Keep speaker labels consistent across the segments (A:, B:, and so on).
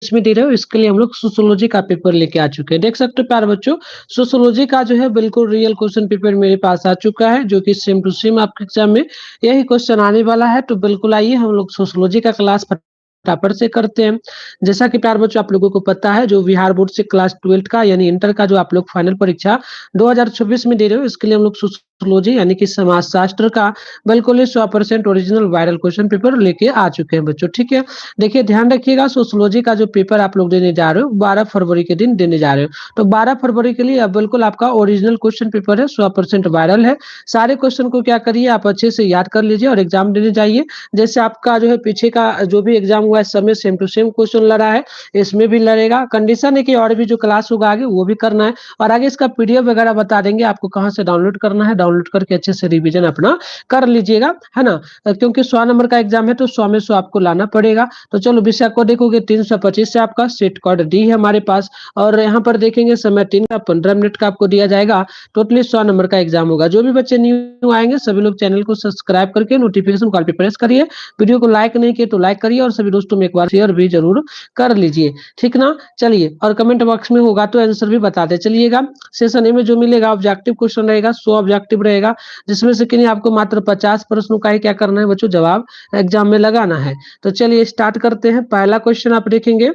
A: इसमें दे रहे हो, इसके लिए हम लोग सोशियोलॉजी का पेपर लेके आ चुके हैं। देख सकते हो प्यारे बच्चों, सोशियोलॉजी का जो है बिल्कुल रियल क्वेश्चन पेपर मेरे पास आ चुका है, जो कि सेम टू सेम आपके एग्जाम में यही क्वेश्चन आने वाला है। तो बिल्कुल आइए हम लोग सोशियोलॉजी का क्लास फटाफट से करते हैं। जैसा कि प्यारे बच्चों आप लोगों को पता है, जो बिहार बोर्ड से क्लास 12 का यानी इंटर का जो आप लोग फाइनल परीक्षा 2024 में दे रहे हो, इसके लिए हम लोग सोशियोलॉजी यानी कि समाजशास्त्र का बिल्कुल ही 100% ओरिजिनल वायरल क्वेश्चन पेपर लेके आ चुके हैं बच्चों, ठीक है। देखिए ध्यान रखिएगा, सोशियोलॉजी का जो पेपर आप लोग देने जा रहे हो 12 फरवरी के दिन देने जा रहे हो। तो 12 फरवरी के लिए अब बिल्कुल आपका ओरिजिनल क्वेश्चन पेपर है, 100% वायरल है। सारे क्वेश्चन को क्या करिए, आप अच्छे से याद कर लीजिए और एग्जाम देने जाइए। जैसे आपका जो है पीछे का जो भी एग्जाम हुआ है, सब में सेम टू सेम क्वेश्चन लड़ा है, इसमें भी लड़ेगा। कंडीशन है कि और भी जो क्लास होगा आगे वो भी करना है, और आगे इसका पीडीएफ वगैरह बता देंगे आपको कहाँ से डाउनलोड करना है। डाउनलोड करके अच्छे से रिवीजन अपना कर लीजिएगा, है ना। क्योंकि 100 नंबर का एग्जाम है तो 100 में 100 आपको लाना पड़ेगा। तो चलो विषय को देखोगे, 325 से आपका सेट कोड डी है हमारे पास, और यहाँ पर देखेंगे समय 3 का 15 मिनट का आपको दिया जाएगा। टोटली 100 नंबर का एग्जाम होगा। जो भी बच्चे न्यू आएंगे सभी लोग चैनल को सब्सक्राइब करके नोटिफिकेशन कॉल पे प्रेस करिए। वीडियो को लाइक नहीं किए तो लाइक करिए, और सभी दोस्तों में एक बार शेयर भी जरूर कर लीजिए, ठीक ना। चलिए, और कमेंट बॉक्स में होगा तो आंसर भी बताते चलिएगा। सेशन ए में जो मिलेगा ऑब्जेक्टिव क्वेश्चन रहेगा, 100 ऑब्जेक्टिव रहेगा, जिसमें से कि नहीं आपको मात्र 50 प्रश्नों का ही क्या करना है बच्चों, जवाब एग्जाम में लगाना है। तो चलिए स्टार्ट करते हैं। पहला क्वेश्चन आप देखेंगे,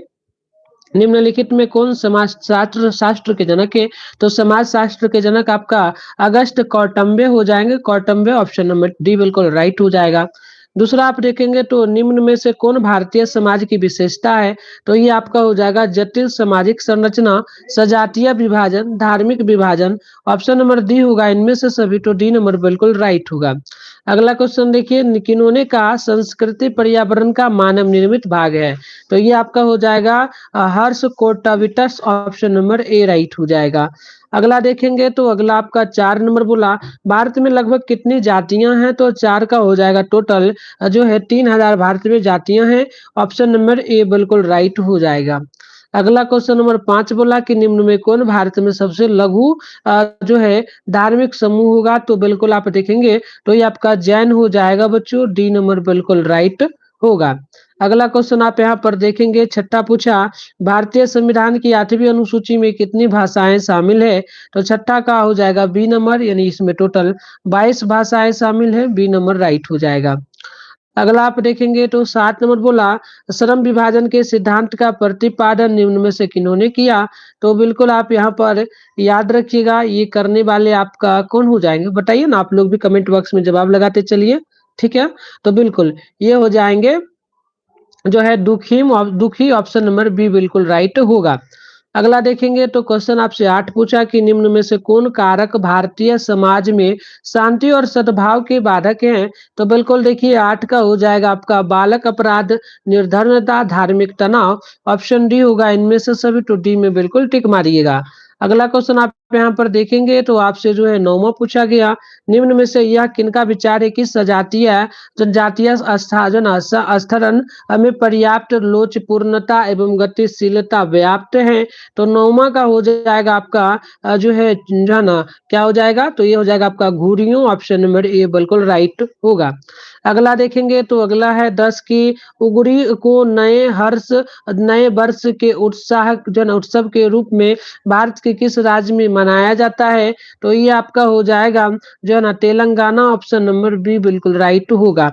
A: निम्नलिखित में कौन समाज शास्त्र शास्त्र के जनक है। तो समाज शास्त्र के जनक आपका अगस्त कौटम्बे हो जाएंगे। कौटम्बे ऑप्शन नंबर डी बिल्कुल राइट हो जाएगा। दूसरा आप देखेंगे तो निम्न में से कौन भारतीय समाज की विशेषता है। तो ये आपका हो जाएगा जटिल सामाजिक संरचना, सजातीय विभाजन, धार्मिक विभाजन। ऑप्शन नंबर डी होगा इनमें से सभी, तो डी नंबर बिल्कुल राइट होगा। अगला क्वेश्चन देखिए, किन्होंने कहा संस्कृति पर्यावरण का मानव निर्मित भाग है। तो ये आपका हो जाएगा हर्ष कोटाविटस, ऑप्शन नंबर ए राइट हो जाएगा। अगला देखेंगे तो अगला आपका 4 नंबर बोला, भारत में लगभग कितनी जातियां हैं। तो 4 का हो जाएगा टोटल जो है 3000 भारत में जातियां हैं। ऑप्शन नंबर ए बिल्कुल राइट हो जाएगा। अगला क्वेश्चन नंबर 5 बोला कि निम्न में कौन भारत में सबसे लघु जो है धार्मिक समूह होगा। तो बिल्कुल आप देखेंगे तो ये आपका जैन हो जाएगा बच्चों, डी नंबर बिल्कुल राइट होगा। अगला क्वेश्चन आप यहाँ पर देखेंगे, छठा पूछा, भारतीय संविधान की 8वीं अनुसूची में कितनी भाषाएं शामिल है। तो छठा का हो जाएगा बी नंबर, यानी इसमें टोटल 22 भाषाएं शामिल है, बी नंबर राइट हो जाएगा। अगला आप देखेंगे तो 7 नंबर बोला, श्रम विभाजन के सिद्धांत का प्रतिपादन निम्न में से किन्होंने किया। तो बिल्कुल आप यहाँ पर याद रखिएगा, ये करने वाले आपका कौन हो जाएंगे बताइए ना, आप लोग भी कमेंट बॉक्स में जवाब लगाते चलिए, ठीक है। तो बिल्कुल ये हो जाएंगे जो है दुखी, ऑप्शन नंबर बी बिल्कुल राइट होगा। अगला देखेंगे तो क्वेश्चन आपसे 8 पूछा कि निम्न में से कौन कारक भारतीय समाज में शांति और सद्भाव के बाधक हैं। तो बिल्कुल देखिए 8 का हो जाएगा आपका बालक अपराध, निर्धनता, धार्मिक तनाव। ऑप्शन डी होगा इनमें से सभी, तो डी में बिल्कुल टिक मारिएगा। अगला क्वेश्चन आप यहाँ पर देखेंगे तो आपसे जो है 9वां पूछा गया, निम्न में से यह किनका विचार है कि सजातीय जनजातीय स्थरण में पर्याप्त लोचपूर्णता एवं गतिशीलता व्याप्त है। तो 9वां का हो जाएगा आपका जो है ना क्या हो जाएगा, तो ये हो जाएगा आपका घुरियों, ऑप्शन नंबर ए बिल्कुल राइट होगा। अगला देखेंगे तो अगला है 10 की उगड़ी को नए वर्ष के जन उत्सव के रूप में भारत के किस राज्य में मनाया जाता है। तो ये आपका हो जाएगा जो है ना तेलंगाना, ऑप्शन नंबर बी बिल्कुल राइट होगा।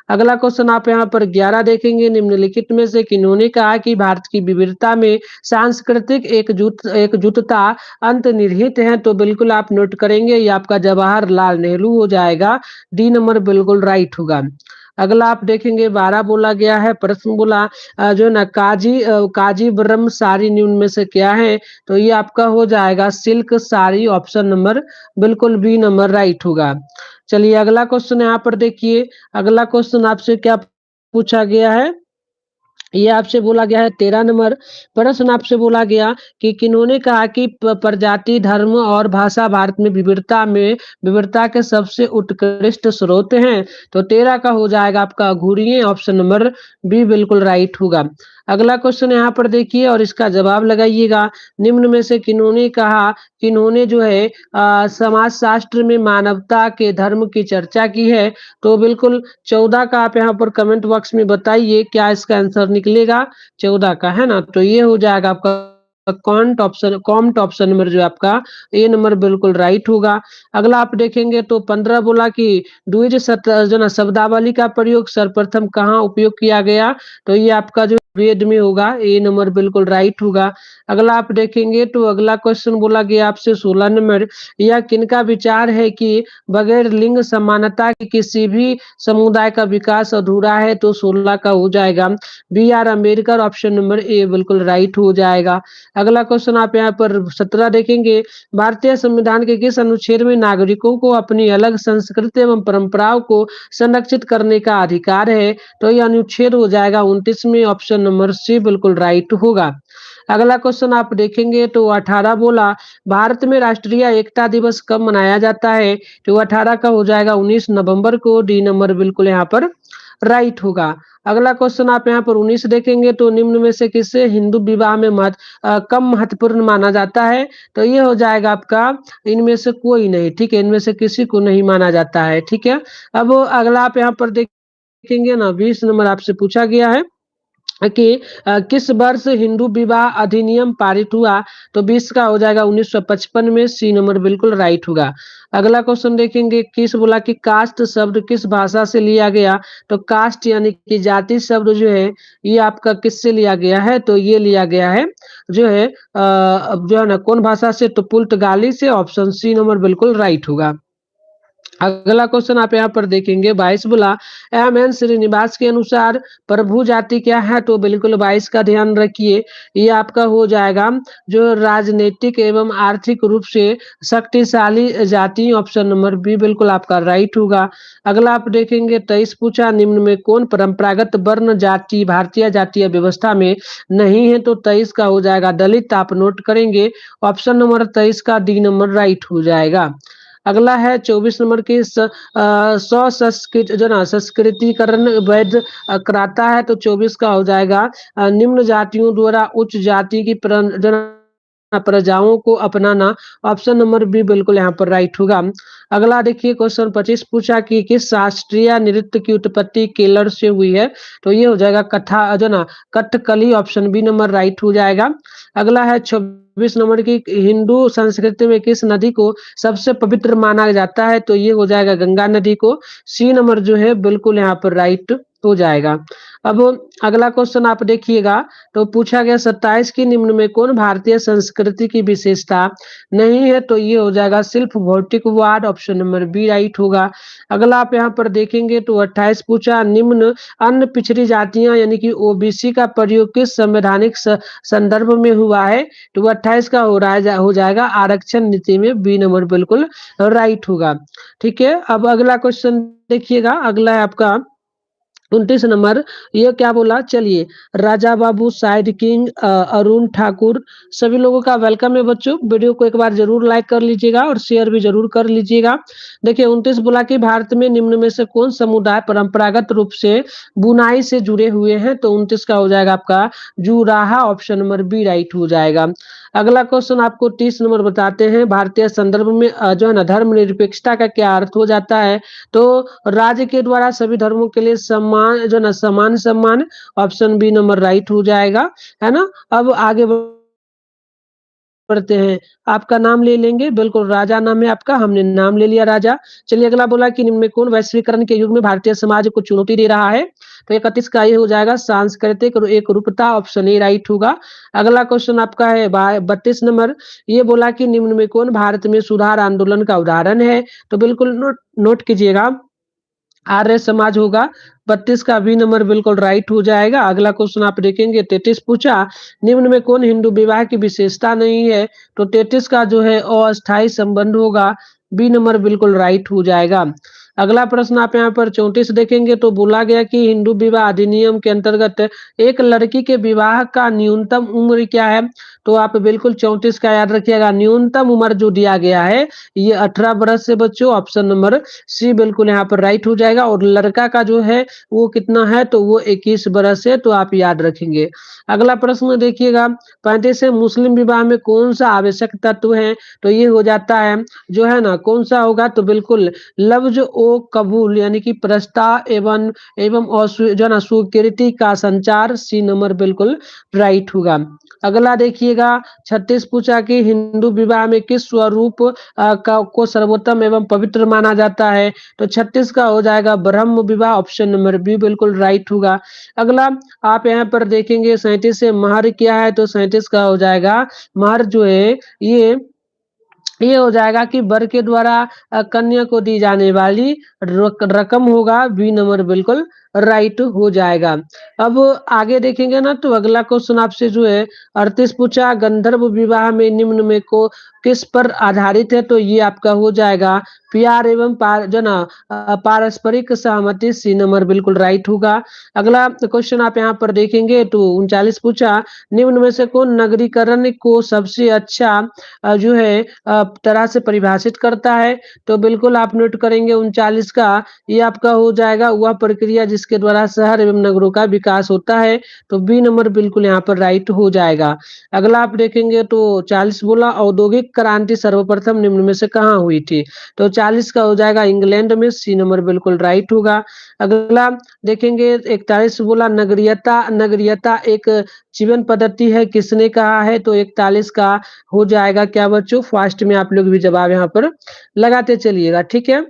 A: अगला क्वेश्चन आप यहाँ पर 11 देखेंगे, निम्नलिखित में से किन्होंने कहा कि भारत की विविधता में सांस्कृतिक एकजुटता अंतर्निहित है। तो बिल्कुल आप नोट करेंगे, ये आपका जवाहरलाल नेहरू हो जाएगा, डी नंबर बिल्कुल राइट होगा। अगला आप देखेंगे 12 बोला गया है, प्रश्न बोला जो है ना काजी ब्रह्म साड़ी निम्न में से क्या है। तो ये आपका हो जाएगा सिल्क साड़ी, ऑप्शन नंबर बिल्कुल बी नंबर राइट होगा। चलिए अगला क्वेश्चन यहाँ पर देखिए, अगला क्वेश्चन आपसे क्या पूछा गया है, ये आपसे बोला गया है 13 नंबर प्रश्न आपसे बोला गया कि किन्होंने कहा कि प्रजाति, धर्म और भाषा भारत में विविधता के सबसे उत्कृष्ट स्रोत हैं। तो 13 का हो जाएगा आपका घुरिये, ऑप्शन नंबर बी बिल्कुल राइट होगा। अगला क्वेश्चन यहाँ पर देखिए और इसका जवाब लगाइएगा। निम्न में से किन्होंने कहा, किन्होंने जो है समाजशास्त्र में मानवता के धर्म की चर्चा की है? तो बिल्कुल 14 का आप यहाँ पर कमेंट बॉक्स में बताइए क्या इसका आंसर निकलेगा? 14 का, है ना? तो ये हो जाएगा आपका कॉम्ट ऑप्शन नंबर जो है आपका ए नंबर बिल्कुल राइट होगा। अगला आप देखेंगे तो 15 बोला कि द्विज जो ना शब्दावली का प्रयोग सर्वप्रथम कहाँ उपयोग किया गया? तो ये आपका जो वेद में होगा, ए नंबर बिल्कुल राइट होगा। अगला आप देखेंगे तो अगला क्वेश्चन बोला गया आपसे 16 नंबर, यह किनका विचार है कि बगैर लिंग समानता के किसी भी समुदाय का विकास अधूरा है? तो 16 का हो जाएगा B R Ambedkar, option number A बिल्कुल राइट हो जाएगा। अगला क्वेश्चन आप यहाँ पर 17 देखेंगे, भारतीय संविधान के किस अनुच्छेद में नागरिकों को अपनी अलग संस्कृति एवं परंपराओं को संरक्षित करने का अधिकार है? तो यह अनुच्छेद हो जाएगा 29 में, ऑप्शन नंबर सी बिल्कुल राइट होगा। अगला क्वेश्चन आप देखेंगे तो 18 बोला, भारत में राष्ट्रीय एकता दिवस कब मनाया जाता है? तो 18 का हो जाएगा 19 नवंबर को, डी नंबर बिल्कुल यहाँ पर राइट होगा। अगला क्वेश्चन आप यहाँ पर 19 देखेंगे तो निम्न में से किसे हिंदू विवाह में कम महत्वपूर्ण माना जाता है? तो ये हो जाएगा आपका इनमें से कोई नहीं, ठीक है, इनमें से किसी को नहीं माना जाता है, ठीक है। अब अगला आप यहाँ पर देखेंगे ना, 20 नंबर आपसे पूछा गया है कि किस वर्ष हिंदू विवाह अधिनियम पारित हुआ? तो 20 का हो जाएगा 1955 में, सी नंबर बिल्कुल राइट होगा। अगला क्वेश्चन देखेंगे, किस बोला कि कास्ट शब्द किस भाषा से लिया गया? तो कास्ट यानी कि जाति शब्द जो है ये आपका किससे लिया गया है? तो ये लिया गया है जो है अब जो है ना कौन भाषा से? तो पुर्तगाली से, ऑप्शन सी नंबर बिल्कुल राइट होगा। अगला क्वेश्चन आप यहाँ पर देखेंगे 22 बोला, एम एन श्रीनिवास के अनुसार प्रभु जाति क्या है? तो बिल्कुल 22 का ध्यान रखिए, ये आपका हो जाएगा जो राजनीतिक एवं आर्थिक रूप से शक्तिशाली जाति, ऑप्शन नंबर बी बिल्कुल आपका राइट होगा। अगला आप देखेंगे 23 पूछा, निम्न में कौन परंपरागत वर्ण जाति भारतीय जातीय व्यवस्था में नहीं है? तो 23 का हो जाएगा दलित, आप नोट करेंगे, ऑप्शन नंबर 23 का डी नंबर राइट हो जाएगा। अगला है 24 नंबर की संस्कृत जो ना संस्कृतिकरण वैध कराता है? तो 24 का हो जाएगा निम्न जातियों द्वारा उच्च जाति की जो ना प्रजाओं को अपनाना, ऑप्शन नंबर बी बिल्कुल यहाँ पर राइट होगा। अगला देखिए क्वेश्चन 25 पूछा कि किस शास्त्रीय नृत्य की उत्पत्ति केरल से हुई है? तो ये हो जाएगा कथा जो ना Kathakali, option B number right हो जाएगा। अगला है 26 नंबर की, हिंदू संस्कृति में किस नदी को सबसे पवित्र माना जाता है? तो ये हो जाएगा गंगा नदी को, सी नंबर जो है बिल्कुल यहाँ पर राइट हो जाएगा। अब अगला क्वेश्चन आप देखिएगा तो पूछा गया 27 की निम्न में कौन भारतीय संस्कृति की विशेषता नहीं है? तो ये हो जाएगा सिर्फ भौतिकवाद, ऑप्शन नंबर बी राइट होगा। अगला आप यहाँ पर देखेंगे तो 28 पूछा, निम्न अन्य पिछड़ी जातियां यानी कि ओबीसी का प्रयोग किस संवैधानिक संदर्भ में हुआ है? तो 28 का हो जाएगा आरक्षण नीति में, बी नंबर बिल्कुल राइट होगा, ठीक है। अब अगला क्वेश्चन देखिएगा, अगला है आपका 29 नंबर, ये क्या बोला? चलिए, राजा बाबू, साइड किंग, अरुण ठाकुर, सभी लोगों का वेलकम है बच्चों। वीडियो को एक बार जरूर लाइक कर लीजिएगा और शेयर भी जरूर कर लीजिएगा। देखिए 29 बोला कि भारत में निम्न में से कौन समुदाय परंपरागत रूप से बुनाई से जुड़े हुए हैं? तो 29 का हो जाएगा आपका जुराहा, ऑप्शन नंबर बी राइट हो जाएगा। अगला क्वेश्चन आपको 30 नंबर बताते हैं, भारतीय संदर्भ में जो है ना धर्मनिरपेक्षता का क्या अर्थ हो जाता है? तो राज्य के द्वारा सभी धर्मों के लिए सम्मान जो ना समान सम्मान, ऑप्शन बी नंबर राइट हो जाएगा, है ना। अब आगे बढ़ते हैं, आपका नाम ले लेंगे, बिल्कुल राजा नाम है आपका, हमने नाम ले लिया राजा। चलिए अगला बोला कि निम्न में कौन वैश्वीकरण के युग में भारतीय समाज को चुनौती दे रहा है? तो 31 का ये हो जाएगा सांस्कृतिक एक रूपता, ऑप्शन ए राइट होगा। अगला क्वेश्चन आपका है 32 नंबर, ये बोला कि निम्न में कौन भारत में सुधार आंदोलन का उदाहरण है? तो बिल्कुल नोट कीजिएगा, आर्य समाज होगा, 32 का बी नंबर बिल्कुल राइट हो जाएगा। अगला क्वेश्चन आप देखेंगे 33 पूछा, निम्न में कौन हिंदू विवाह की विशेषता नहीं है? तो 33 का जो है अस्थायी संबंध होगा, बी नंबर बिल्कुल राइट हो जाएगा। अगला प्रश्न आप यहाँ पर 34 देखेंगे तो बोला गया कि हिंदू विवाह अधिनियम के अंतर्गत एक लड़की के विवाह का न्यूनतम उम्र क्या है? तो आप बिल्कुल 34 का याद रखिएगा, न्यूनतम उम्र जो दिया गया है ये 18 वर्ष से बच्चों, ऑप्शन नंबर सी बिल्कुल यहाँ पर राइट हो जाएगा। और लड़का का जो है वो कितना है? तो वो 21 वर्ष है, तो आप याद रखेंगे। अगला प्रश्न देखिएगा 35 है, मुस्लिम विवाह में कौन सा आवश्यक तत्व है? तो ये हो जाता है जो है ना, कौन सा होगा? तो बिल्कुल लफ्ज ओ कबूल यानी कि प्रस्ताव एवं एवं जो है ना स्वीकृति का संचार, सी नंबर बिल्कुल राइट होगा। अगला देखिएगा 36 पूछा कि हिंदू विवाह में किस स्वरूप को सर्वोत्तम एवं पवित्र माना जाता है? तो 36 का हो जाएगा ब्रह्म विवाह, ऑप्शन नंबर बी बिल्कुल राइट होगा। अगला आप यहाँ पर देखेंगे 37 से महर क्या है? तो 37 का हो जाएगा महर जो है ये हो जाएगा कि वर के द्वारा कन्या को दी जाने वाली रकम होगा, बी नंबर बिल्कुल राइट हो जाएगा। अब आगे देखेंगे ना तो अगला क्वेश्चन आपसे जो है 38 पूछा, गंधर्व विवाह में निम्न में को किस पर आधारित है? तो ये आपका हो जाएगा प्यार एवं जो ना पारस्परिक सहमति, सी नंबर बिल्कुल राइट होगा। अगला क्वेश्चन आप यहाँ पर देखेंगे तो 39 पूछा, निम्न में से कौन नगरीकरण को सबसे अच्छा जो है तरह से परिभाषित करता है? तो बिल्कुल आप नोट करेंगे 39 का, ये आपका हो जाएगा वह प्रक्रिया जिसके द्वारा शहर एवं नगरों का विकास होता है, तो बी नंबर बिल्कुल यहाँ पर राइट हो जाएगा। अगला आप देखेंगे तो 40 बोला, औद्योगिक क्रांति सर्वप्रथम निम्न में से कहाँ हुई थी? तो 40 का हो जाएगा इंग्लैंड में, सी नंबर बिल्कुल राइट होगा। अगला देखेंगे 41 बोला, नगरीयता नगरीयता एक जीवन पद्धति है, किसने कहा है? तो 41 का हो जाएगा क्या बच्चों? फास्ट में आप लोग भी जवाब यहाँ पर लगाते चलिएगा, ठीक है?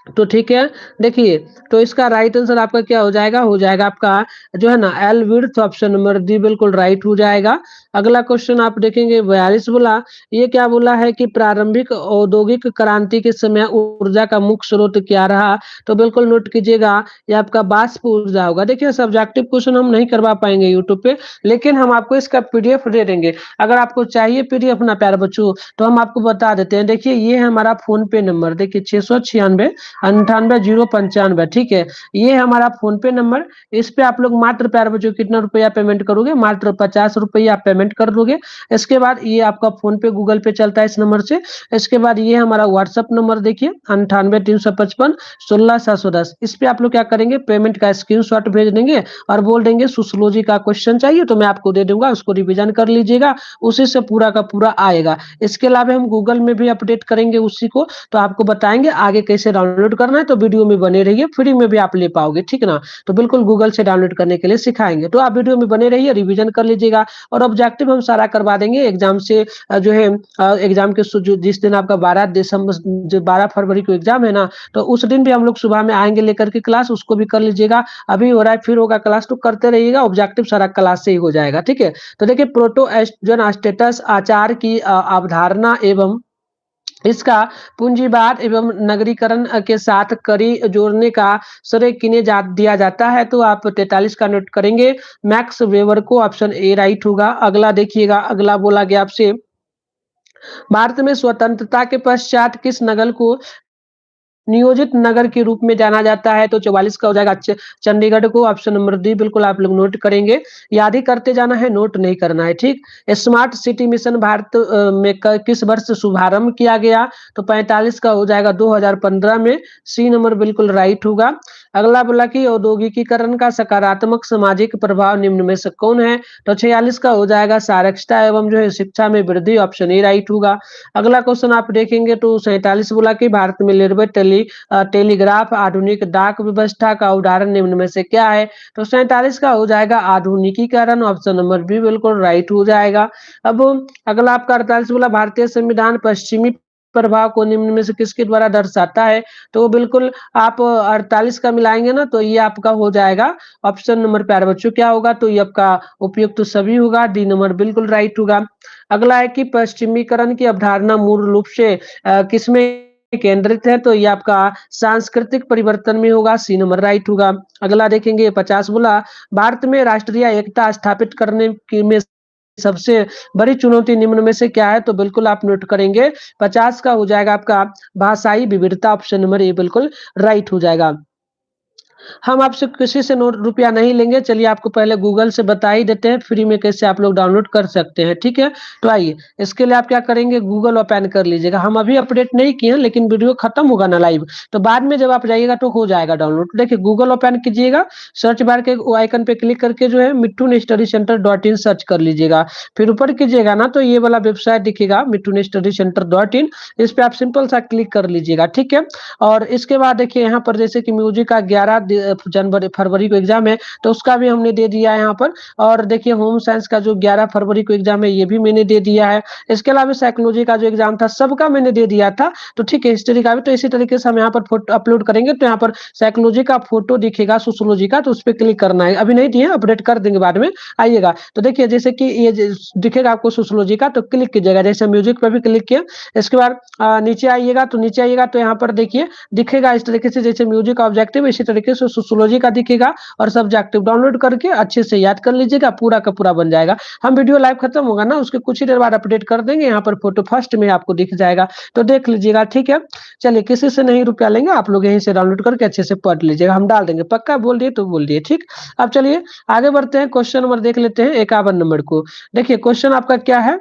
A: तो ठीक है, देखिए तो इसका राइट आंसर आपका क्या हो जाएगा? हो जाएगा आपका जो है ना L width, option number D बिल्कुल राइट हो जाएगा। अगला क्वेश्चन आप देखेंगे 42 बोला, ये क्या बोला है कि प्रारंभिक औद्योगिक क्रांति के समय ऊर्जा का मुख्य स्रोत क्या रहा? तो बिल्कुल नोट कीजिएगा, ये आपका वाष्प ऊर्जा होगा। देखिए सब्जेक्टिव क्वेश्चन हम नहीं करवा पाएंगे यूट्यूब पे, लेकिन हम आपको इसका पीडीएफ दे देंगे। अगर आपको चाहिए पीडीएफ ना प्यारे बच्चों, तो हम आपको बता देते हैं। देखिए ये है हमारा फोन पे नंबर, देखिए 696 98 095, ठीक है? ये है हमारा फोन पे नंबर। इस पे आप लोग मात्र प्यारे बच्चों कितना रुपया पेमेंट करोगे? मात्र 50 रुपया आप पेमेंट कर दोगे। इसके बाद ये आपका फोन पे गूगल पे चलता है इस नंबर से। इसके बाद ये हमारा व्हाट्सअप नंबर देखिए 98 355 16 710। इस पे आप लोग क्या करेंगे? पेमेंट का स्क्रीनशॉट भेज देंगे और बोल देंगे सोशियोलॉजी का क्वेश्चन चाहिए, तो मैं आपको दे दूंगा, उसको रिविजन कर लीजिएगा, उसी से पूरा का पूरा आएगा। इसके अलावा हम गूगल में भी अपडेट करेंगे उसी को, तो आपको बताएंगे आगे कैसे डाउनलोड करना है, तो वीडियो में बने रहिए, फ्री में भी आप ले पाओगे, ठीक ना? तो बिल्कुल गूगल से डाउनलोड करने के लिए सिखाएंगे, तो आप वीडियो में बने रहिए, रिवीजन कर लीजिएगा और ऑब्जेक्टिव हम सारा करवा देंगे एग्जाम से जो है एग्जाम के जिस दिन आपका 12 दिसंबर जो 12 फरवरी को एग्जाम है ना, तो उस दिन भी हम लोग सुबह में आएंगे लेकर के क्लास, उसको भी कर लीजिएगा। अभी हो रहा है फिर होगा क्लास, तो करते रहिएगा, ऑब्जेक्टिव सारा क्लास से ही हो जाएगा, ठीक है? तो देखिए प्रोटो जो ना स्टेटस आचार की अवधारणा एवं इसका पूंजीवाद एवं नगरीकरण के साथ कड़ी जोड़ने का श्रेय किन्हें दिया जाता है? तो आप 43 का नोट करेंगे, मैक्स वेबर को, ऑप्शन ए राइट होगा। अगला देखिएगा, अगला बोला गया आपसे, भारत में स्वतंत्रता के पश्चात किस नगर को नियोजित नगर के रूप में जाना जाता है? तो 44 का हो जाएगा चंडीगढ़ को, ऑप्शन नंबर डी बिल्कुल आप लोग नोट करेंगे, याद ही करते जाना है, नोट नहीं करना है, ठीक? स्मार्ट सिटी मिशन भारत में किस वर्ष शुभारंभ किया गया? तो 45 का हो जाएगा 2015 में, सी नंबर बिल्कुल राइट होगा। अगला बोला कि औद्योगिकीकरण का सकारात्मक सामाजिक प्रभाव निम्न में से कौन है? तो 46 का हो जाएगा साक्षरता एवं जो है शिक्षा में वृद्धि, ऑप्शन ए राइट होगा। अगला क्वेश्चन आप देखेंगे तो 47 बोला कि भारत में रेलवे टेलीग्राफ आधुनिक डाक व्यवस्था का उदाहरण निम्न में से क्या है? तो 47 का हो जाएगा आधुनिकीकरण, ऑप्शन नंबर बी बिल्कुल राइट हो जाएगा। अब अगला आपका 48 बोला, भारतीय संविधान पश्चिमी प्रभाव को निम्न में से किसके द्वारा दर्शाता है? तो बिल्कुल आप 48 का मिलाएंगे ना, तो ये आपका हो जाएगा ऑप्शन नंबर प्यारे बच्चों क्या होगा? तो ये आपका उपयुक्त तो सभी होगा, डी नंबर बिल्कुल राइट होगा। अगला है कि पश्चिमीकरण की अवधारणा मूल रूप से किसमें केंद्रित है? तो ये आपका सांस्कृतिक परिवर्तन में होगा, सी नंबर राइट होगा। अगला देखेंगे 50 बोला, भारत में राष्ट्रीय एकता स्थापित करने की में सबसे बड़ी चुनौती निम्न में से क्या है? तो बिल्कुल आप नोट करेंगे 50 का हो जाएगा आपका भाषाई विविधता, ऑप्शन नंबर ए बिल्कुल राइट हो जाएगा। हम आपसे किसी से नोट रुपया नहीं लेंगे। चलिए आपको पहले गूगल से बता ही देते हैं फ्री में कैसे आप लोग डाउनलोड कर सकते हैं, ठीक है? तो आइए, इसके लिए आप क्या करेंगे, गूगल ओपन कर लीजिएगा। हम अभी अपडेट नहीं किए हैं, लेकिन वीडियो खत्म होगा ना लाइव, तो बाद में जब आप जाइएगा तो हो जाएगा डाउनलोड। देखिए गूगल ओपन कीजिएगा, सर्च बार के आइकन पे क्लिक करके जो है Mithun study centre dot in search कर लीजिएगा। फिर ऊपर कीजिएगा ना तो ये वाला वेबसाइट दिखेगा मिट्ठून स्टडी सेंटर डॉट इन, इस पे आप सिंपल सा क्लिक कर लीजिएगा, ठीक है? और इसके बाद देखिए यहाँ पर जैसे कि म्यूजिक का 11 जनवरी फरवरी को एग्जाम है, तो उसका भी हमने दे दिया है यहाँ पर। और देखिए होम साइंस का जो 11 फरवरी को एग्जाम है, ये भी मैंने दे दिया है। इसके अलावा साइकोलॉजी का जो एग्जाम था, सबका मैंने दे दिया था। तो ठीक है, हिस्ट्री का भी तो इसी तरीके से हम यहाँ पर फोटो अपलोड करेंगे, तो यहाँ पर साइकोलॉजी का फोटो दिखेगा, सोशियोलॉजी का, तो उस पर क्लिक करना है। अभी नहीं दिए, अपडेट कर देंगे बाद में, आइएगा। तो देखिए जैसे कि ये दिखेगा आपको सोशियोलॉजी का, तो क्लिक कीजिएगा। जैसे म्यूजिक पर भी क्लिक किया, इसके बाद नीचे आइएगा, तो नीचे आइएगा तो यहाँ पर देखिए दिखेगा इस तरीके से, जैसे म्यूजिक ऑब्जेक्टिव, इसी तरीके से सोशियोलॉजी का दिखेगा और सब्जेक्टिव। डाउनलोड करके अच्छे से याद कर लीजिएगा, पूरा का पूरा बन जाएगा। हम वीडियो लाइव खत्म होगा ना, उसके कुछ ही देर बाद अपडेट कर देंगे, यहाँ पर फोटो फर्स्ट में आपको दिख जाएगा, तो देख लीजिएगा, ठीक है? चलिए, किसी से नहीं रुपया लेंगे, आप लोग यहीं से डाउनलोड करके अच्छे से पढ़ लीजिएगा, हम डाल देंगे, पक्का बोल दिए तो बोल दिए, ठीक? अब चलिए आगे बढ़ते हैं, क्वेश्चन नंबर देख लेते हैं 51 नंबर को। देखिए क्वेश्चन आपका क्या है,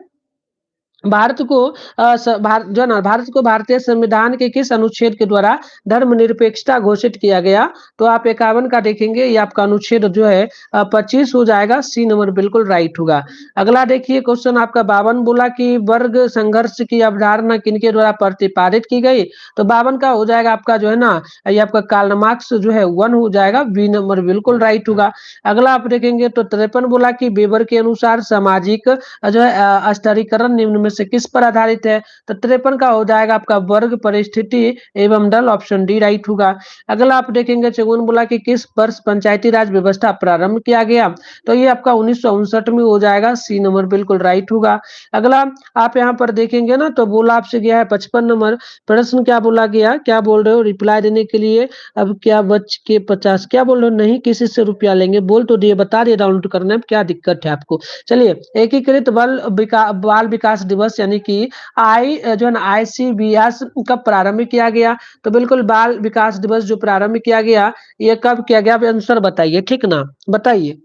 A: भारत को जो है ना, भारत को भारतीय संविधान के किस अनुच्छेद के द्वारा धर्मनिरपेक्षता घोषित किया गया? तो आप 51 का देखेंगे, ये आपका अनुच्छेद जो है 25 हो जाएगा, सी नंबर बिल्कुल राइट होगा। अगला देखिए क्वेश्चन आपका 52 बोला कि वर्ग संघर्ष की अवधारणा किनके द्वारा प्रतिपादित की गई? तो 52 का हो जाएगा आपका जो है ना, ये आपका कार्ल मार्क्स जो है 1 हो जाएगा, बी नंबर बिल्कुल राइट होगा। अगला आप देखेंगे तो 53 बोला कि वेबर के अनुसार सामाजिक जो है स्तरीकरण निम्न में से किस पर आधारित है? तो 53 का हो जाएगा आपका वर्ग परिस्थिति एवं दल, ऑप्शन डी राइट होगा। अगला आप देखेंगे 54 बोला कि किस वर्ष पंचायती राज व्यवस्था प्रारंभ किया गया? तो ये आपका 1959 में हो जाएगा, सी नंबर बिल्कुल राइट होगा। अगला आप यहाँ पर देखेंगे ना, तो बोला आपसे गया है 55 नंबर प्रश्न, क्या बोला गया, क्या बोल रहे हो रिप्लाई देने के लिए? अब क्या बच के 50, क्या बोल रहे हो, नहीं किसी से रुपया लेंगे, बोल तो दिए, बता दिए डाउनलोड करने में क्या दिक्कत है आपको। चलिए, एकीकृत बाल विकास दिवस यानी कि जो है ना ICVS कब प्रारंभ किया गया? तो बिल्कुल बाल विकास दिवस जो प्रारंभ किया गया, ये कब किया गया? आप आंसर बताइए, ठीक ना, बताइए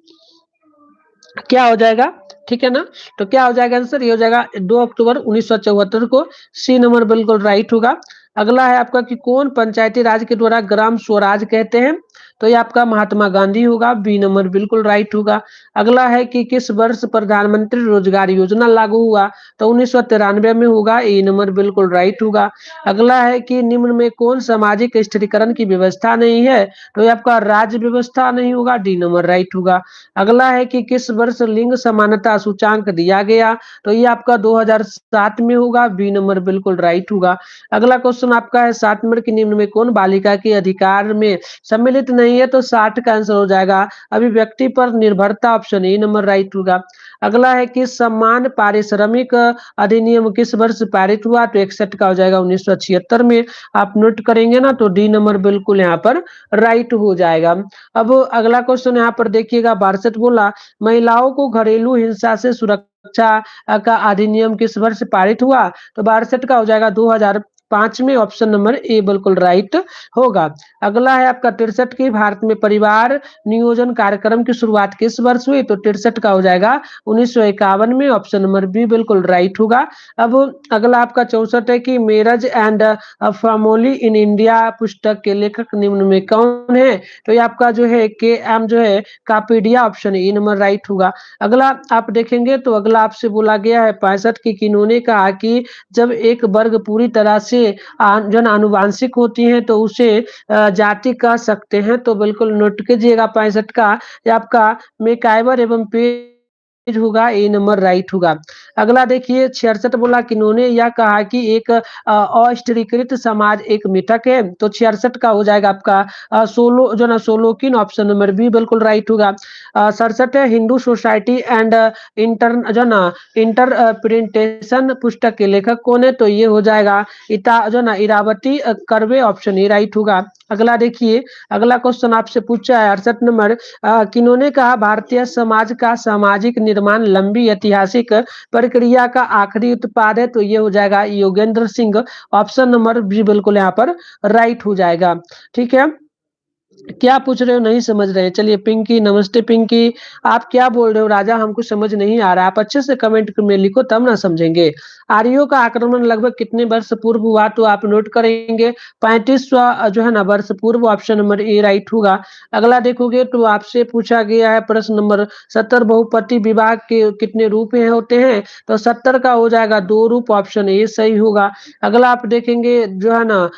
A: क्या हो जाएगा, ठीक है ना? तो क्या हो जाएगा आंसर, ये हो जाएगा 2 अक्टूबर 1974 को, सी नंबर बिल्कुल राइट होगा। अगला है आपका कि कौन पंचायती राज के द्वारा ग्राम स्वराज कहते हैं? तो ये आपका महात्मा गांधी होगा, बी नंबर बिल्कुल राइट होगा। अगला है कि किस वर्ष प्रधानमंत्री रोजगार योजना लागू हुआ? तो 1993 में होगा, ए नंबर बिल्कुल राइट होगा। अगला है कि निम्न में कौन सामाजिक स्थिरीकरण की व्यवस्था नहीं है? तो ये आपका राज्य व्यवस्था नहीं होगा, डी नंबर राइट होगा। अगला है कि किस वर्ष लिंग समानता सूचांक दिया गया? तो ये आपका 2007 में होगा, बी नंबर बिल्कुल राइट होगा। अगला क्वेश्चन आपका है 7 नंबर की निम्न में कौन बालिका के अधिकार में सम्मिलित नहीं है? तो 60 का आंसर हो जाएगा अभिव्यक्ति पर निर्भरता, ऑप्शन ए नंबर राइट होगा। अगला है कि समान पारिश्रमिक अधिनियम किस वर्ष पारित हुआ? तो 61 का हो जाएगा 1976 में। आप नोट करेंगे ना, तो डी नंबर बिल्कुल यहाँ पर राइट हो जाएगा। अब अगला क्वेश्चन यहाँ पर देखिएगा, 62 बोला महिलाओं को घरेलू हिंसा से सुरक्षा का अधिनियम किस वर्ष पारित हुआ? तो 62 का हो जाएगा 2005 में, ऑप्शन नंबर ए बिल्कुल राइट होगा। अगला है आपका 63 की भारत में परिवार नियोजन कार्यक्रम की शुरुआत किस वर्ष हुई? तो 63 का हो जाएगा 1951 में, ऑप्शन नंबर बी बिल्कुल राइट होगा। अब अगला आपका 64 है कि marriage and family in India पुस्तक के लेखक निम्न में कौन है? तो ये आपका जो है के एम जो है कापीडिया, ऑप्शन ए नंबर राइट होगा। अगला आप देखेंगे तो अगला आपसे बोला गया है 65 की किन्होंने कहा कि जब एक वर्ग पूरी तरह से जो ना आनुवांशिक होती है तो उसे जाति कह सकते हैं, तो बिल्कुल नोट कीजिएगा 65 का, ये आपका मैकाइवर एवं पेज होगा, ए नंबर राइट होगा। अगला देखिए 66 बोला कि इन्होंने यह कहा कि एक अस्त्रीकृत समाज एक मिथक है, तो 66 का हो जाएगा आपका सोलो जो ना सोलोकिन, ऑप्शन नंबर बी बिल्कुल राइट होगा। 67 है हिंदू सोसाइटी एंड इंटर जो ना इंटरप्रिटेशन पुस्तक के लेखक कौन है? तो ये हो जाएगा जो ना Iravati Karve, option A right होगा। अगला देखिए, अगला क्वेश्चन आपसे पूछा है 68 नंबर, किन्होंने कहा भारतीय समाज का सामाजिक निर्माण लंबी ऐतिहासिक प्रक्रिया का आखिरी उत्पाद है? तो ये हो जाएगा Yogendra Singh. Option number B बिल्कुल यहाँ पर राइट हो जाएगा। ठीक है, क्या पूछ रहे हो, नहीं समझ रहे? चलिए पिंकी, नमस्ते पिंकी, आप क्या बोल रहे हो राजा, हमको समझ नहीं आ रहा। आप अच्छे से कमेंट में लिखो तब ना समझेंगे। आर्यों का आक्रमण लगभग कितने वर्ष पूर्व हुआ? तो आप नोट करेंगे 35वां जो है ना वर्ष पूर्व। ऑप्शन नंबर ए राइट होगा। अगला देखोगे तो आपसे पूछा गया है प्रश्न नंबर 70, बहुपति विवाह के कितने रूप होते हैं? तो 70 का हो जाएगा 2 रूप। ऑप्शन ए सही होगा। अगला आप देखेंगे जो है ना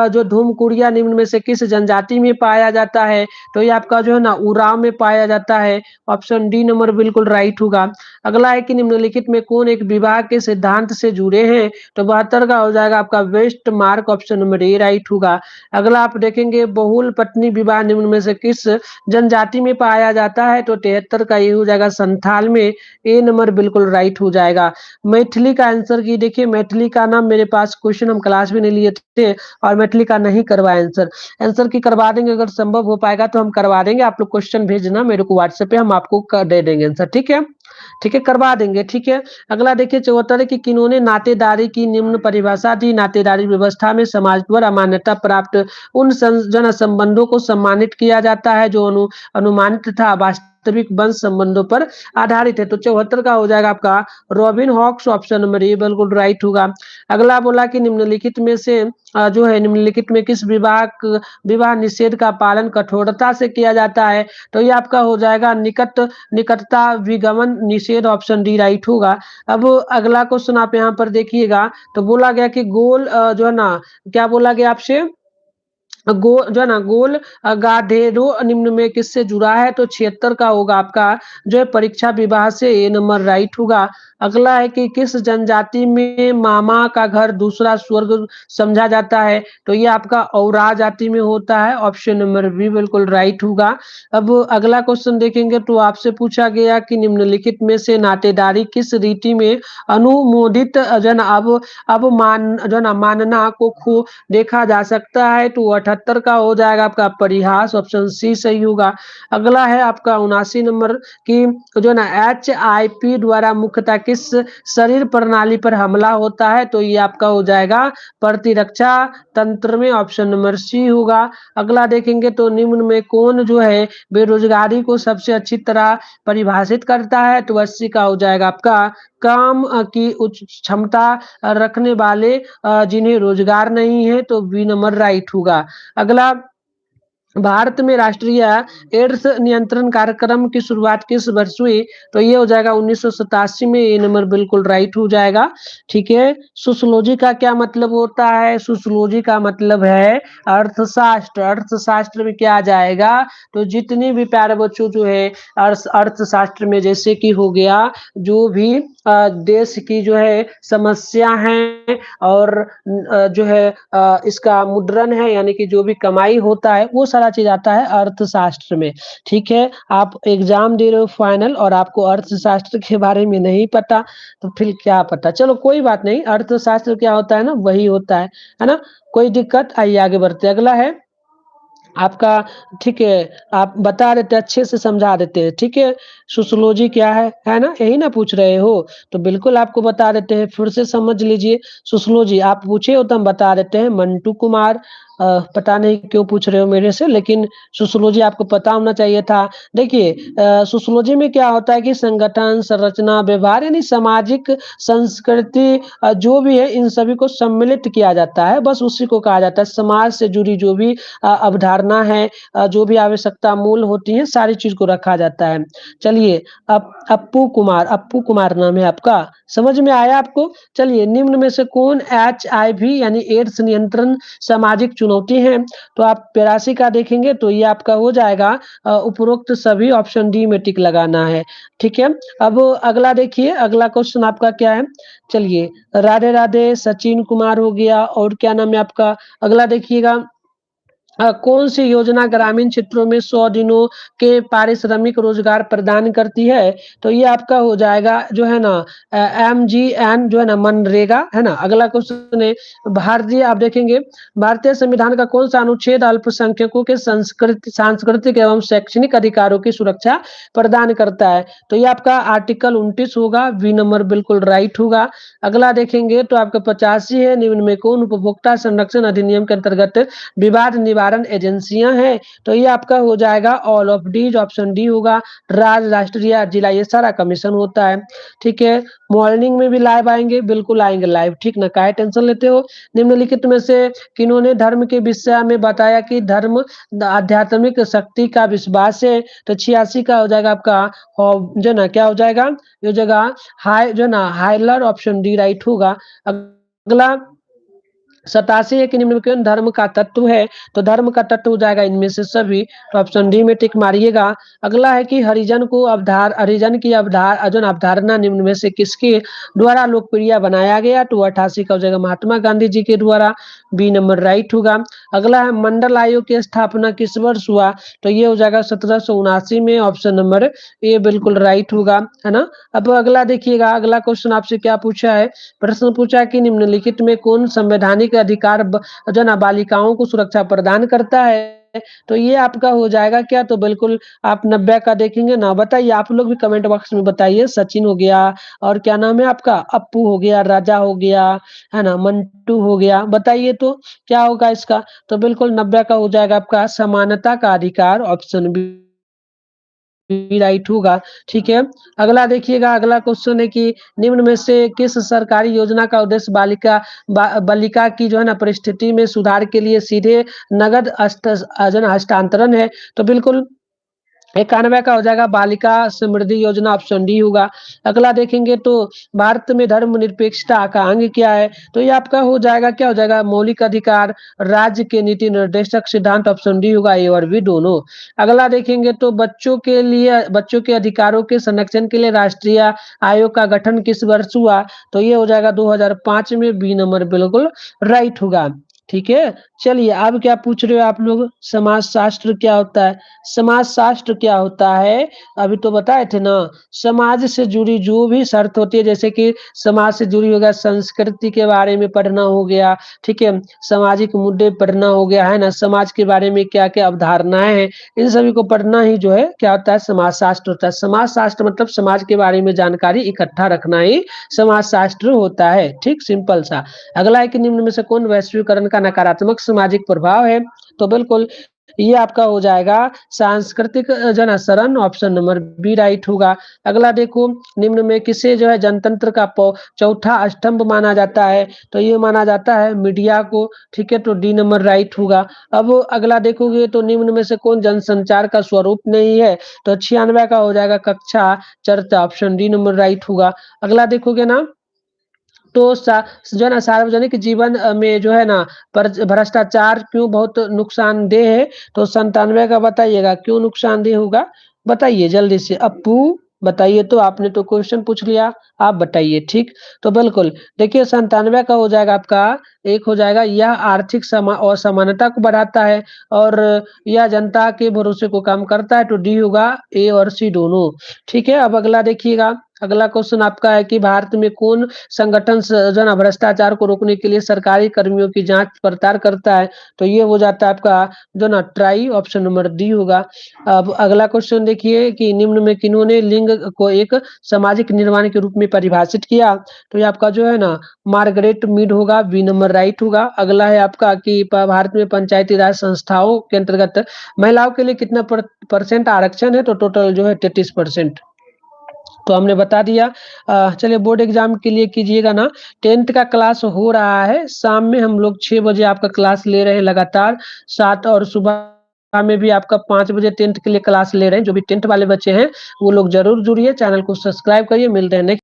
A: जो धूम कुड़िया निम्न में से किस जनजाति में पाया जाता है? तो ये आपका जो है ना उराव में पाया जाता है। ऑप्शन डी नंबर बिल्कुल राइट होगा। अगला है कि निम्नलिखित में कौन एक विवाह के सिद्धांत से जुड़े हैं? तो 72 का हो जाएगा आपका Westermarck. Option number A right होगा। अगला आप देखेंगे बहुल पत्नी विवाह निम्न में से किस जनजाति में पाया जाता है? तो 73 का ये हो जाएगा संथाल में। ए नंबर बिल्कुल राइट हो जाएगा। मैथिली का आंसर की देखिए, मैथिली का नाम मेरे पास क्वेश्चन हम क्लास में नहीं लिए थे और मैथिली का नहीं करवाया आंसर। आंसर की करवा देंगे, अगर संभव हो पाएगा तो हम करवा देंगे। आप लोग क्वेश्चन भेजना मेरे को व्हाट्सएप पे, हम आपको कर दे देंगे आंसर। ठीक है, ठीक है, करवा देंगे। ठीक है, अगला देखिए 74 की किन्होंने नातेदारी की निम्न परिभाषा दी? नातेदारी व्यवस्था में समाज द्वारा मान्यता प्राप्त उन जन संबंधों को सम्मानित किया जाता है जो अनुमानित था वास्तविक वंश संबंधों पर आधारित है। तो 74 का हो जाएगा आपका Robin Hawks. Option number A बिल्कुल राइट होगा। अगला बोला कि निम्नलिखित में से जो है निम्नलिखित में किस विवाह निषेध का पालन कठोरता से किया जाता है? तो ये आपका हो जाएगा निकटता विगमन निषेध। ऑप्शन डी राइट होगा। अब अगला क्वेश्चन आप यहाँ पर देखिएगा, तो बोला गया कि गोल जो है ना, क्या बोला गया आपसे? जो है ना गोल गाधेरो निम्न में किससे जुड़ा है? तो 76 का होगा आपका जो है परीक्षा विवाह से। ए नंबर राइट होगा। अगला है कि किस जनजाति में मामा का घर दूसरा स्वर्ग समझा जाता है? तो ये आपका औरा जाति में होता है। ऑप्शन नंबर बी बिल्कुल राइट होगा। अब अगला क्वेश्चन देखेंगे तो आपसे पूछा गया कि निम्नलिखित में से नातेदारी किस रीति में अनुमोदित जन अब मान जो है ना मानना को खो देखा जा सकता है? तो 78 का हो जाएगा आपका परिहास। ऑप्शन सी सही होगा। अगला है आपका 79 नंबर की जो है ना HIV द्वारा मुख्यतः किस शरीर प्रणाली पर हमला होता है? तो ये आपका हो जाएगा प्रतिरक्षा तंत्र में। ऑप्शन नंबर सी होगा। अगला देखेंगे तो निम्न में कौन जो है बेरोजगारी को सबसे अच्छी तरह परिभाषित करता है? तो 80 का हो जाएगा आपका काम की उच्च क्षमता रखने वाले जिन्हें रोजगार नहीं है। तो बी नंबर राइट होगा। अगला, भारत में राष्ट्रीय एड्स नियंत्रण कार्यक्रम की शुरुआत किस वर्ष हुई? तो ये हो जाएगा 1987 में। ये नंबर बिल्कुल राइट हो जाएगा। ठीक है, सोशियोलॉजी का क्या मतलब होता है? सोशियोलॉजी का मतलब है अर्थशास्त्र। अर्थशास्त्र में क्या आ जाएगा? तो जितने भी प्यारे बच्चों जो है अर्थशास्त्र में, जैसे कि हो गया जो भी देश की जो है समस्या है और जो है इसका मुद्रण है, यानी कि जो भी कमाई होता है वो सारा चीज आता है अर्थशास्त्र में। ठीक है, आप एग्जाम दे रहे हो फाइनल और आपको अर्थशास्त्र के बारे में नहीं पता, तो फिर क्या पता। चलो कोई बात नहीं, अर्थशास्त्र क्या होता है ना, वही होता है ना। कोई दिक्कत, आइए आगे बढ़ते। अगला है आपका, ठीक है, आप बता देते अच्छे से समझा देते हैं। ठीक है, सोशियोलॉजी क्या है ना, यही ना पूछ रहे हो? तो बिल्कुल आपको बता देते हैं, फिर से समझ लीजिए। सोशियोलॉजी आप पूछे हो तो हम बता देते हैं। मंटू कुमार, पता नहीं क्यों पूछ रहे हो मेरे से, लेकिन सोशियोलॉजी आपको पता होना चाहिए था। देखिए सोशियोलॉजी में क्या होता है कि संगठन, संरचना, व्यवहार यानी सामाजिक संस्कृति जो भी है इन सभी को सम्मिलित किया जाता है, बस उसी को कहा जाता है। समाज से जुड़ी जो भी अवधारणा है, जो भी आवश्यकता मूल होती है, सारी चीज को रखा जाता है। चलिए, अप्पू कुमार नाम है आपका, समझ में आया आपको? चलिए, निम्न में से कौन HIV यानी एड्स नियंत्रण सामाजिक चुनौती है? तो आप 82 का देखेंगे तो ये आपका हो जाएगा उपरोक्त सभी। ऑप्शन डी में टिक लगाना है। ठीक है, अब अगला देखिए, अगला क्वेश्चन आपका क्या है? चलिए, राधे राधे, सचिन कुमार हो गया, और क्या नाम है आपका? अगला देखिएगा, कौन सी योजना ग्रामीण क्षेत्रों में 100 दिनों के पारिश्रमिक रोजगार प्रदान करती है? तो ये आपका हो जाएगा जो है ना एमजीएन जो है ना मनरेगा, है ना? अगला क्वेश्चन है भारतीय आप देखेंगे भारतीय संविधान का कौन-सा अनुच्छेद अल्पसंख्यकों के सांस्कृतिक एवं शैक्षणिक अधिकारों की सुरक्षा प्रदान करता है? तो ये आपका आर्टिकल 29 होगा, बी नंबर बिल्कुल राइट होगा। अगला देखेंगे तो आपका 85 है, निम्न में कौन उपभोक्ता संरक्षण अधिनियम के अंतर्गत विवाद निवारण एजेंसियां हैं? तो ये आपका हो जाएगा all of D, option D होगा। राज्य, राष्ट्रीय या जिला ये सारा कमीशन होता है। ठीक है, मॉर्निंग में भी लाइव आएंगे, बिल्कुल आएंगे लाइव, ठीक ना, काहे टेंशन लेते हो। निम्नलिखित में से किन्होंने धर्म के विषय में बताया कि धर्म आध्यात्मिक शक्ति का विश्वास है? तो 86 का हो जाएगा आपका जो ना क्या हो जाएगा ये जगह हाई जो ना हाइलर, ऑप्शन डी राइट होगा। अगला 87 है कि निम्नलिखित धर्म का तत्व है? तो धर्म का तत्व हो जाएगा इनमें से सभी, तो ऑप्शन डी में टिक मारिएगा। अगला है कि हरिजन की अवधारणा निम्न में से किसके द्वारा लोकप्रिय बनाया गया? तो 88 का हो जाएगा महात्मा गांधी जी के द्वारा, बी नंबर राइट होगा। अगला है मंडल आयोग की स्थापना किस वर्ष हुआ? तो ये हो जाएगा 1779 में, ऑप्शन नंबर ए बिल्कुल राइट होगा, है ना। अब अगला देखिएगा, अगला क्वेश्चन आपसे क्या पूछा है, प्रश्न पूछा है कि निम्नलिखित में कौन संवैधानिक अधिकार जो है ना बालिकाओं को सुरक्षा प्रदान करता है? तो ये आपका हो जाएगा क्या? तो बिल्कुल आप 90 का देखेंगे ना, बताइए आप लोग भी कमेंट बॉक्स में बताइए। सचिन हो गया और क्या नाम है आपका, अप्पू हो गया, राजा हो गया, है ना, मंटू हो गया, बताइए तो क्या होगा इसका? तो बिल्कुल 90 का हो जाएगा आपका समानता का अधिकार, ऑप्शन बी राइट होगा। ठीक है, अगला देखिएगा, अगला क्वेश्चन है कि निम्न में से किस सरकारी योजना का उद्देश्य बालिका की जो है ना परिस्थिति में सुधार के लिए सीधे नगद हस्तांतरण है? तो बिल्कुल 91 का हो जाएगा बालिका समृद्धि योजना, ऑप्शन डी होगा। अगला देखेंगे तो भारत में धर्मनिरपेक्षता का अंग क्या है? तो ये आपका हो जाएगा क्या हो जाएगा मौलिक अधिकार, राज्य के नीति निर्देशक सिद्धांत, ऑप्शन डी होगा, ए और बी दोनों। अगला देखेंगे तो बच्चों के अधिकारों के संरक्षण के लिए राष्ट्रीय आयोग का गठन किस वर्ष हुआ? तो ये हो जाएगा 2005 में, बी नंबर बिल्कुल राइट होगा। ठीक है, चलिए अब क्या पूछ रहे हो आप लोग, समाज शास्त्र क्या होता है? समाज शास्त्र क्या होता है? अभी तो बताए थे ना, समाज से जुड़ी जो भी शर्त होती है, जैसे कि समाज से जुड़ी हो गया, संस्कृति के बारे में पढ़ना हो गया, ठीक है, सामाजिक मुद्दे पढ़ना हो गया, है ना, समाज के बारे में क्या क्या अवधारणाएं हैं, इन सभी को पढ़ना ही जो है क्या होता है, समाज शास्त्र होता है। समाज शास्त्र मतलब समाज के बारे में जानकारी इकट्ठा रखना ही समाज शास्त्र होता है। ठीक, सिंपल सा। अगला है कि निम्न में से कौन वैश्वीकरण का नकारात्मक सामाजिक प्रभाव है? तो बिल्कुल ये आपका हो जाएगा सांस्कृतिक जनसरण, ऑप्शन नंबर बी राइट होगा। अगला देखो, निम्न में किसे जो है जनतंत्र का चौथा स्तंभ माना जाता है? तो ये माना जाता है मीडिया को। ठीक है, तो डी नंबर राइट होगा। अब अगला देखोगे तो निम्न में से कौन जनसंचार का स्वरूप नहीं है? तो 96 का हो जाएगा कक्षा चर्चा, ऑप्शन डी नंबर राइट होगा। अगला देखोगे ना तो जो है ना सार्वजनिक जीवन में जो है ना भ्रष्टाचार क्यों बहुत नुकसानदेह है? तो 97 का बताइएगा क्यों नुकसानदेह होगा? बताइए जल्दी से अप्पू, बताइए तो, आपने तो क्वेश्चन पूछ लिया, आप बताइए। ठीक, तो बिल्कुल देखिए 97 का हो जाएगा आपका, एक हो जाएगा यह आर्थिक असमानता को बढ़ाता है और यह जनता के भरोसे को कम करता है, तो डी होगा, ए और सी दोनों। ठीक है, अब अगला देखिएगा, अगला क्वेश्चन आपका है कि भारत में कौन संगठन जो है ना भ्रष्टाचार को रोकने के लिए सरकारी कर्मियों की जांच पड़ताल करता है? तो ये हो जाता है आपका जो ना ट्राई, ऑप्शन नंबर डी होगा। अब अगला क्वेश्चन देखिए कि निम्न में किन्होंने लिंग को एक सामाजिक निर्माण के रूप में परिभाषित किया? तो ये आपका जो है ना मार्गरेट मीड होगा, बी नंबर राइट होगा। अगला है आपका कि भारत में पंचायती राज संस्थाओं के अंतर्गत महिलाओं के लिए कितना परसेंट आरक्षण है? तो टोटल जो है 33%। तो हमने बता दिया। चलिए बोर्ड एग्जाम के लिए कीजिएगा ना, 10th का क्लास हो रहा है, शाम में हम लोग 6 बजे आपका क्लास ले रहे हैं लगातार, 7 और सुबह में भी आपका 5 बजे 10th के लिए क्लास ले रहे हैं। जो भी 10th वाले बच्चे हैं वो लोग जरूर जुड़िए, चैनल को सब्सक्राइब करिए। मिलते हैं नेक्स्ट